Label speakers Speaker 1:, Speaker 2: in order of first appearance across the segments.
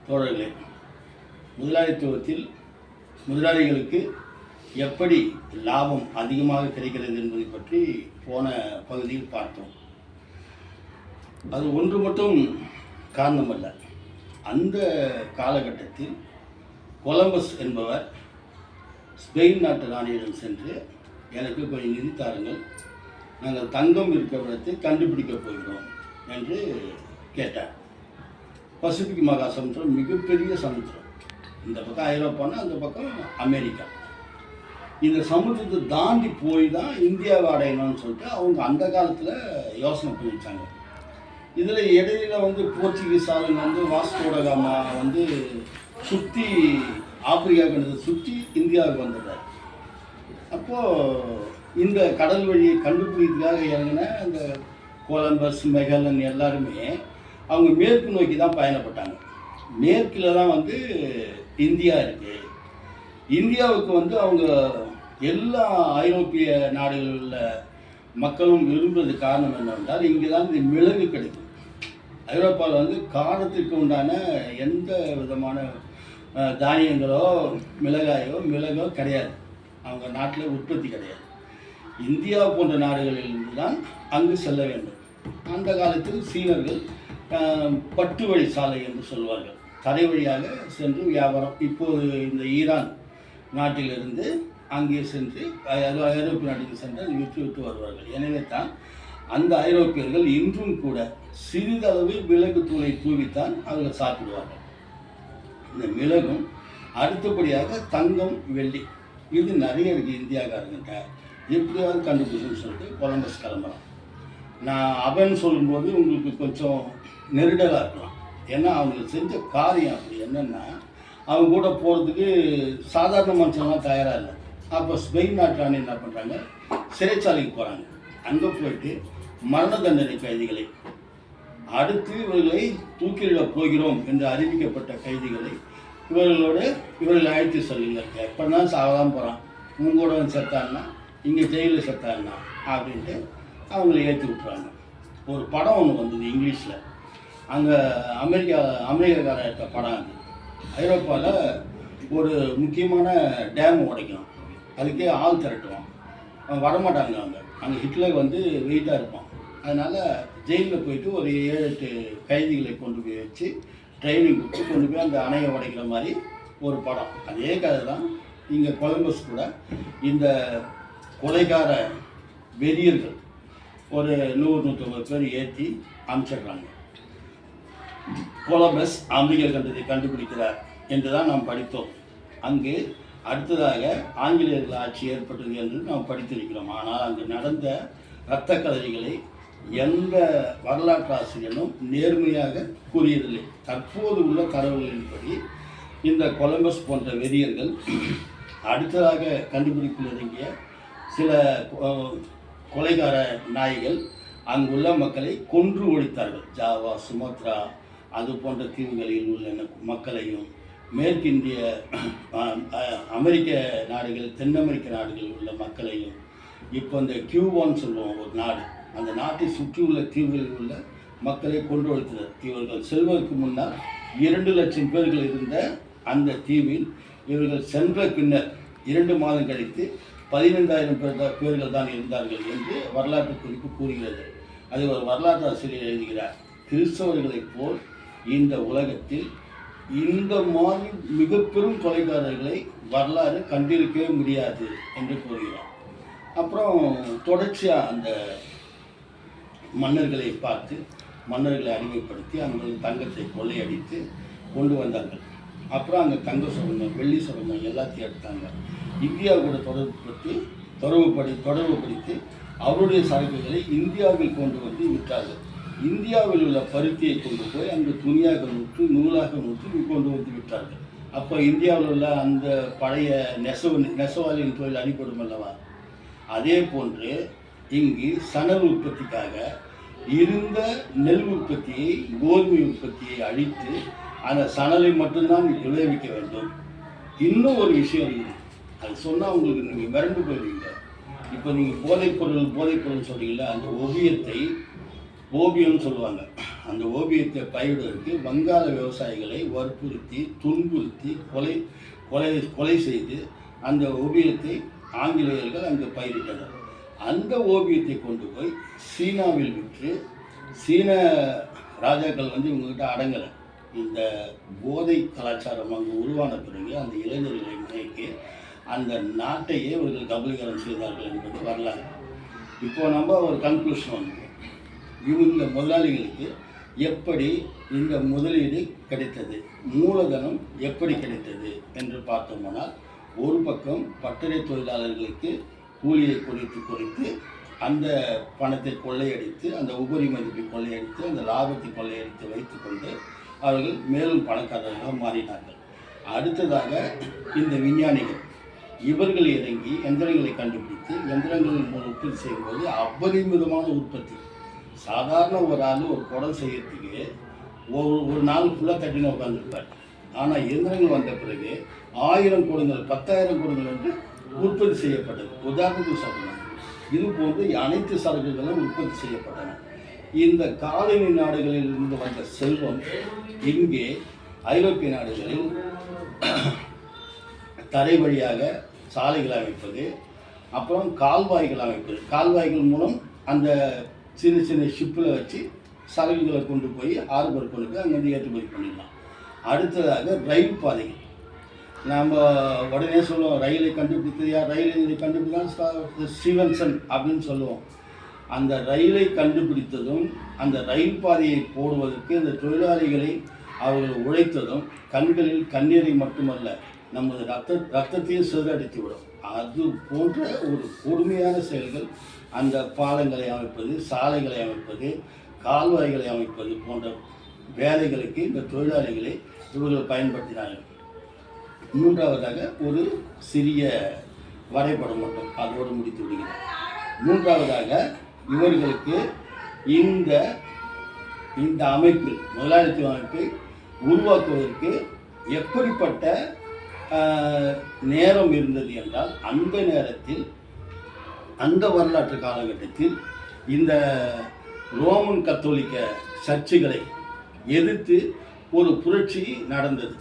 Speaker 1: தோழர்களே, முதலாளித்துவத்தில் முதலாளிகளுக்கு எப்படி லாபம் அதிகமாக கிடைக்கிறது என்பதை பற்றி போன பகுதியில் பார்த்தோம். அது ஒன்று மட்டும் காரணமல்ல. அந்த காலகட்டத்தில் கொலம்பஸ் என்பவர் ஸ்பெயின் நாட்டு ராணியிடம் சென்று, எனக்கு கொஞ்சம் நிதி தாருங்கள், நாங்கள் தங்கம் இருக்கிற இடத்தை கண்டுபிடிக்கப் போகிறோம் என்று கேட்டார். பசிபிக் மகா சமுத்திரம் மிகப்பெரிய சமுத்திரம். இந்த பக்கம் ஐரோப்பானா, அந்த பக்கம் அமெரிக்கா. இந்த சமுத்திரத்தை தாண்டி போய் தான் இந்தியாவை அடையணும்னு சொல்லிட்டு அவங்க அந்த காலத்தில் யோசனை பண்ணிச்சாங்க. இதில் இடையில போர்ச்சுகீஸ் ஆளுங்க வாஸ்கோட காமா சுற்றி ஆப்பிரிக்கா கண்டத்தை சுற்றி இந்தியாவுக்கு வந்துடுறாரு. அப்போது இந்த கடல் வழியை கண்டுபிடிக்கிறதுக்காக இறங்கின அந்த கொலம்பஸ், மெகலன் எல்லாருமே அவங்க மேற்கு நோக்கி தான் பயணப்பட்டாங்க. மேற்கில் தான் இந்தியா இருக்குது. இந்தியாவுக்கு அவங்க எல்லா ஐரோப்பிய நாடுகளில் உள்ள மக்களும் விரும்புறது காரணம் என்னவென்றால், இங்கே தான் இந்த மிளகு கிடைக்கும். ஐரோப்பாவில் காரத்திற்கு உண்டான எந்த விதமான தானியங்களோ மிளகோ கிடையாது. அவங்க நாட்டில் உற்பத்தி கிடையாது. இந்தியா போன்ற நாடுகளிலிருந்து தான் அங்கு செல்ல வேண்டும். அந்த காலத்தில் சீனர்கள் பட்டு வழி சாலை என்று சொல்வார்கள், தரை வழியாக சென்று வியாபாரம். இப்போது இந்த ஈரான் நாட்டிலிருந்து அங்கே சென்று ஐரோப்பிய நாட்டுக்கு சென்று விற்று வருவார்கள். எனவே தான் அந்த ஐரோப்பியர்கள் இன்றும் கூட சிறிதளவு மிளகு தூளை தூவித்தான் அவர்கள் சாப்பிடுவார்கள். இந்த மிளகும் அடுத்தபடியாக தங்கம், வெள்ளி, இது நிறைய இருக்குது இந்தியாக்காரங்கிட்ட. எப்படியாவது கண்டுபிடிச்சுன்னு சொல்லிட்டு கொலம்பஸ் கிளம்புறான். நான் அவன் சொல்லும்போது உங்களுக்கு கொஞ்சம் நெருடலாக இருக்கலாம். ஏன்னா அவங்களுக்கு செஞ்ச காரியம் அப்படி. என்னென்னா, அவங்க கூட போகிறதுக்கு சாதாரண மனுஷன்லாம் தயாராக இல்லை. அப்போ ஸ்பெயின் நாட்டான என்ன பண்ணுறாங்க, சிறைச்சாலைக்கு போகிறாங்க. அங்கே போயிட்டு மரண தண்டனை கைதிகளை, அடுத்து இவர்களை தூக்கிலிட போகிறோம் என்று அறிவிக்கப்பட்ட கைதிகளை இவர்கள் அழைத்து சொல்லுங்கள். எப்போனா சாவதான் போகிறான், உங்களோட செத்தான்னா, இங்கே ஜெயிலில் செத்தான்னா அப்படின்ட்டு அவங்கள ஏற்றி விட்டுறாங்க. ஒரு படம் ஒன்று வந்தது இங்கிலீஷில். அங்கே அமெரிக்காக்கார எடுத்த படம். அது ஐரோப்பாவில் ஒரு முக்கியமான டேம் உடைக்கணும், அதுக்கே ஆள் திரட்டுவான். வரமாட்டாங்க. அங்கே ஹிட்லர் வெயிட்டாக இருப்பான். அதனால் ஜெயிலில் போயிட்டு ஒரு 7-8 கைதிகளை கொண்டு போய் வச்சு ட்ரைனிங் கொடுத்து கொண்டு போய் அந்த அணையை உடைக்கிற மாதிரி ஒரு படம். அதே கதை தான் இங்கே கொலம்பஸ் கூட. இந்த கொலைகார வெறியர்கள் ஒரு 100-150 பேர் ஏற்றி அனுப்பிச்சிடுறாங்க. கொலம்பஸ் அமெரிக்க கண்டத்தை கண்டுபிடிக்கிறார் என்று தான் நாம் படித்தோம். அங்கு அடுத்ததாக ஆங்கிலேயர்கள் ஆட்சி ஏற்பட்டது என்று நாம் படித்திருக்கிறோம். ஆனால் அங்கு நடந்த இரத்த கதறிகளை எந்த வரலாற்று ஆசிரியனும் நேர்மையாக கூறியதில்லை. தற்போது உள்ள தரவுகளின்படி இந்த கொலம்பஸ் போன்ற வெறியர்கள் அடுத்ததாக கண்டுபிடிப்பில் இறங்கிய சில கொலைகார நாய்கள் அங்குள்ள மக்களை கொன்று ஒழித்தார்கள். ஜாவா, சுமத்ரா, அது போன்ற தீவுகளில் உள்ள மக்களையும், மேற்கிந்திய அமெரிக்க நாடுகள், தென் அமெரிக்க நாடுகளில் உள்ள மக்களையும், இப்போ இந்த கியூபான்னு சொல்லுவோம் ஒரு நாடு, அந்த நாட்டை சுற்றியுள்ள தீவுகளில் உள்ள மக்களை கொண்டு ஒழித்தனர். இவர்கள் செல்வதற்கு முன்னால் 2 லட்சம் பேர்கள் இருந்த அந்த தீவில் இவர்கள் சென்ற பின்னர் 2 மாதம் கழித்து 15,000 பேர்கள் தான் இருந்தார்கள் என்று வரலாற்று குறிப்பு கூறுகிறது. அது ஒரு வரலாற்று ஆசிரியர் எழுதுகிறார். கிறிஸ்தவர்களைப் போல் இந்த உலகத்தில் இந்த மாதிரி மிக பெரும் கொலைகாரர்களை வரலாறு கண்டிருக்கவே முடியாது என்று கூறுகிறார். அப்புறம் தொடர்ச்சியாக அந்த மன்னர்களை பார்த்து, மன்னர்களை அடிமைப்படுத்தி அவங்க தங்கத்தை கொள்ளையடித்து கொண்டு வந்தார்கள். அப்புறம் அங்கே தங்க சுரங்கம், வெள்ளி சுரங்கம் எல்லாத்தையும் எடுத்தாங்க. இந்தியா கூட தொடர்புபடுத்தி அவருடைய சரக்குகளை இந்தியாவில் கொண்டு வந்து விற்றார்கள். இந்தியாவில் உள்ள பருத்தியை கொண்டு போய் அங்கு துணியாக நூற்று, நூலாக நூற்று கொண்டு வந்து விற்றார்கள். அப்போ இந்தியாவில் உள்ள அந்த பழைய நெசவாளியின் தொழில் அடிப்படும் அல்லவா? அதே போன்று இங்கு சணல் உற்பத்திக்காக இருந்த நெல் உற்பத்தியை, கோதுமை உற்பத்தியை அழித்து அந்த சணலை மட்டும்தான் விளைவிக்க வேண்டும். இன்னும் ஒரு விஷயம் இருக்குது, அது சொன்னால் உங்களுக்கு நீங்கள் மிரண்டு போயிடுவீங்க. இப்போ நீங்கள் போதைப்பொருள் சொல்கிறீங்களா, அந்த ஓவியத்தை ஓபியம்னு சொல்லுவாங்க. அந்த ஓவியத்தை பயிரிடுவதற்கு வங்காள விவசாயிகளை வற்புறுத்தி துன்புறுத்தி கொலை செய்து அந்த ஓவியத்தை ஆங்கிலேயர்கள் அங்கு பயிரிட்டனர். அந்த ஓவியத்தை கொண்டு போய் சீனாவில் விற்று சீன ராஜாக்கள் வந்து இவங்ககிட்ட அடங்கலை. இந்த போதை கலாச்சாரம் அங்கு உருவான பிறகு அந்த இளைஞர்களை மயக்கி அந்த நாட்டையே இவர்கள் கபலீகரம் செய்தார்கள் என்பது வரலாறு. இப்போ நம்ம ஒரு கன்க்ளூஷன் வந்து இவங்க முதலாளிகளுக்கு எப்படி இந்த முதலீடு கிடைத்தது, மூலதனம் எப்படி கிடைத்தது என்று பார்த்தோம்னால், ஒரு பக்கம் பட்டறை தொழிலாளர்களுக்கு கூலியை குறைத்து அந்த பணத்தை கொள்ளையடித்து அந்த உபரி மதிப்பை கொள்ளையடித்து அந்த லாபத்தை கொள்ளையடித்து வைத்துக்கொண்டு அவர்கள் மேலும் பணக்காரர்களாக மாறினார்கள். அடுத்ததாக இந்த விஞ்ஞானிகள் இவர்கள் இறங்கி எந்திரங்களை கண்டுபிடித்து எந்திரங்களின் மூலம் உற்பத்தி செய்யும்போது அபரிமிதமான உற்பத்தி. சாதாரண ஒரு ஆள் ஒரு குடம் செய்யறதுக்கு ஒரு நாள் ஃபுல்லாக தட்டின உட்காந்துருப்பார். ஆனால் எந்திரங்கள் வந்த பிறகு 1000 குடங்கள் 10,000 குடங்கள் வந்து உற்பத்தி செய்யப்பட்டது. உதாரணத்துக்கு சொல்லணும், இது போன்று அனைத்து சரக்குகளும் உற்பத்தி செய்யப்பட்டன. இந்த காலனி நாடுகளில் இருந்து வந்த செல்வம் இங்கே ஐரோப்பிய நாடுகளில் தரை வழியாக சாலைகள் அமைப்பது, அப்புறம் கால்வாய்கள் அமைப்பது. கால்வாய்கள் மூலம் அந்த சின்ன சின்ன ஷிப்பில் வச்சு சரக்குகளை கொண்டு போய் ஹார்பர் கொண்டு போய் அங்கேருந்து ஏற்றுமதி பண்ணிடலாம். அடுத்ததாக ரயில் பாதைகள். நாம் உடனே சொல்லுவோம் ரயிலை கண்டுபிடித்தது யார், ரயிலை கண்டுபிடித்தான் ஸ்டீவன்சன் அப்படின்னு சொல்லுவோம். அந்த ரயிலை கண்டுபிடித்ததும் அந்த ரயில் பாதையை போடுவதற்கு அந்த தொழிலாளிகளை அவர்கள் உழைத்ததும் கண்களில் கண்ணீரை மட்டுமல்ல நமது ரத்தத்தையும் சிதறடித்து விடும். அது போன்ற ஒரு கொடுமையான செயல்கள் அந்த பாலங்களை அமைப்பது, சாலைகளை அமைப்பது, கால்வாய்களை அமைப்பது போன்ற வேலைகளுக்கு இந்த தொழிலாளிகளை இவர்கள் பயன்படுத்தினார்கள். மூன்றாவதாக ஒரு சிறிய வரைபடம் மட்டும் அதோடு முடித்து விடுகிறேன். மூன்றாவதாக இவர்களுக்கு இந்த அமைப்பில் முதலாளித்துவ அமைப்பை உருவாக்குவதற்கு எப்படிப்பட்ட நேரம் இருந்தது என்றால், அந்த நேரத்தில் அந்த வரலாற்று காலகட்டத்தில் இந்த ரோமன் கத்தோலிக்க சர்ச்சுகளை எதிர்த்து ஒரு புரட்சி நடந்தது.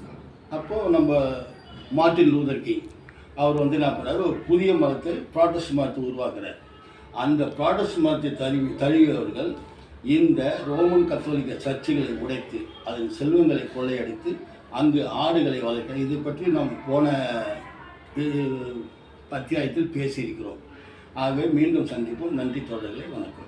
Speaker 1: அப்போது நம்ம மார்ட்டின் லூதர் கிங் அவர் வந்து என்ன பண்ணார், ஒரு புதிய மதத்தை ப்ராட்டஸ்ட் மதத்தை உருவாக்குறார். அந்த ப்ராட்டஸ்ட் மதத்தை தழுவியவர்கள் இந்த ரோமன் கத்தோலிக்க சர்ச்சுகளை உடைத்து அதன் செல்வங்களை கொள்ளையடித்து அங்கு ஆடுகளை வளர்க்க, இதை பற்றி நாம் போன அத்தியாயத்தில் பேசியிருக்கிறோம். ஆகவே மீண்டும் சந்திப்போம். நன்றி தோழர்களே, வணக்கம்.